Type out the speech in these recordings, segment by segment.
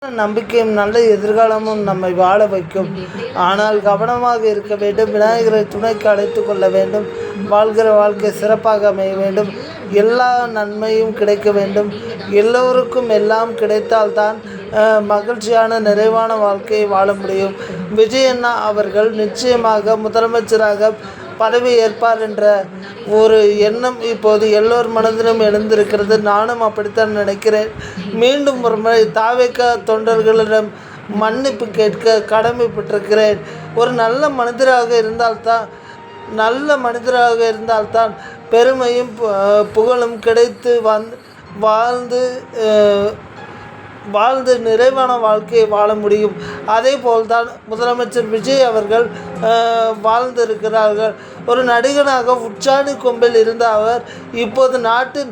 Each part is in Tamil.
நம்பிக்கையும் நல்ல எதிர்காலமும் நம்மை வாழ வைக்கும். ஆனால் கவனமாக இருக்க வேண்டும். விநாயகரை துணைக்கு அழைத்து கொள்ள வேண்டும். வாழ்கிற வாழ்க்கை சிறப்பாக அமைய வேண்டும். எல்லா நன்மையும் கிடைக்க வேண்டும். எல்லோருக்கும் எல்லாம் கிடைத்தால்தான் மகிழ்ச்சியான நிறைவான வாழ்க்கையை வாழ முடியும். விஜய் அண்ணா அவர்கள் நிச்சயமாக முதலமைச்சராக பதவி ஏற்பார் என்ற ஒரு எண்ணம் இப்போது எல்லோர் மனதிலும் எழுந்திருக்கிறது. நானும் அப்படித்தான் நினைக்கிறேன். மீண்டும் ஒரு முறை தாவேக தொண்டர்களிடம் மன்னிப்பு கேட்க கடமைப்பட்டிருக்கிறேன். ஒரு நல்ல மனிதராக இருந்தால்தான் பெருமையும் புகழும் கிடைத்து வாழ்ந்து நிறைவான வாழ்க்கையை வாழ முடியும். அதே போல்தான் முதலமைச்சர் விஜய் அவர்கள் வாழ்ந்திருக்கிறார்கள். ஒரு நடிகனாக உச்சாணி கொம்பில் இருந்த அவர் இப்போது நாட்டின்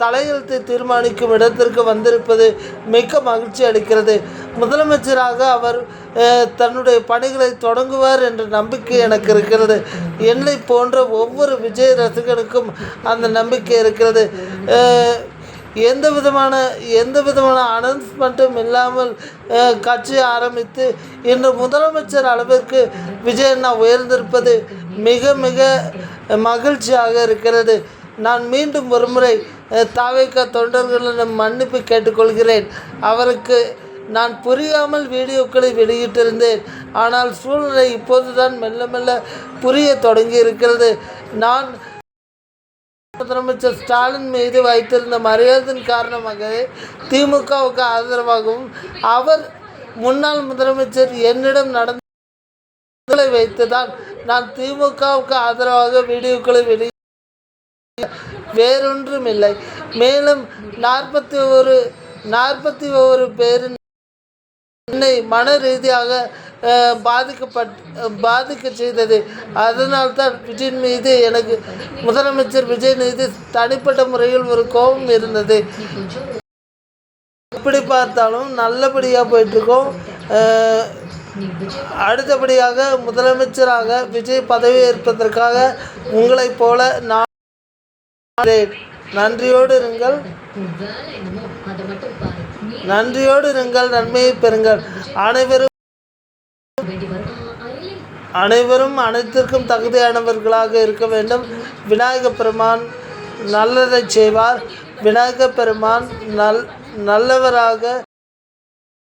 தலையெழுத்தை தீர்மானிக்கும் இடத்திற்கு வந்திருப்பது மிக்க மகிழ்ச்சி அளிக்கிறது. முதலமைச்சராக அவர் தன்னுடைய பணிகளை தொடங்குவார் என்ற நம்பிக்கை எனக்கு இருக்கிறது. என்னை போன்ற ஒவ்வொரு விஜய் ரசிகனுக்கும் அந்த நம்பிக்கை இருக்கிறது. எந்த விதமான அனௌன்ஸ்மெண்ட்டும் இல்லாமல் கட்சி ஆரம்பித்து இன்று முதலமைச்சர் அளவிற்கு விஜய் அண்ணா உயர்ந்திருப்பது மிக மிக மகிழ்ச்சியாக இருக்கிறது. நான் மீண்டும் ஒருமுறை தாவேக தொண்டர்களிடம் மன்னிப்பு கேட்டுக்கொள்கிறேன். அவருக்கு நான் புரியாமல் வீடியோக்களை வெளியிட்டிருந்தேன். ஆனால் சூழ்நிலை இப்போதுதான் மெல்ல மெல்ல புரிய தொடங்கி இருக்கிறது. நான் முதலமைச்சர் ஸ்டாலின் மீது வைத்திருந்த மரியாதையின் காரணமாகவே திமுகவுக்கு ஆதரவாகவும் அவர் முன்னாள் முதலமைச்சர் என்னிடம் நடந்ததை வைத்துதான் நான் திமுகவுக்கு ஆதரவாக வீடியோக்களை வேறொன்றும் இல்லை. மேலும் 41 பேரின் என்னை மன ரீதியாக பாதிக்க செய்தது. அதனால்தான் விஜய் மீது எனக்கு முதலமைச்சர் விஜய் மீது தனிப்பட்ட முறையில் ஒரு கோபம் இருந்தது. எப்படி பார்த்தாலும் நல்லபடியாக போயிட்டுருக்கோம். அடுத்தபடியாக முதலமைச்சராக விஜய் பதவி ஏற்பதற்காக உங்களைப் போல நான் நன்றியோடு இருங்கள், நன்மையை பெறுங்கள். அனைவரும் அனைத்திற்கும் தகுதியானவர்களாக இருக்க வேண்டும். விநாயக பெருமான் நல்லதை செய்வார். விநாயக பெருமான் நல்லவராக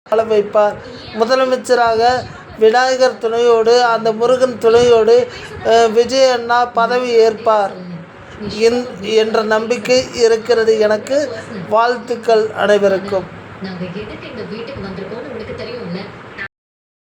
வாழ வைப்பார். முதலமைச்சராக விநாயகர் துணையோடு, அந்த முருகன் துணையோடு விஜய் அண்ணா பதவி ஏற்பார் என்ற நம்பிக்கை இருக்கிறது எனக்கு. வாழ்த்துக்கள் அனைவருக்கும்.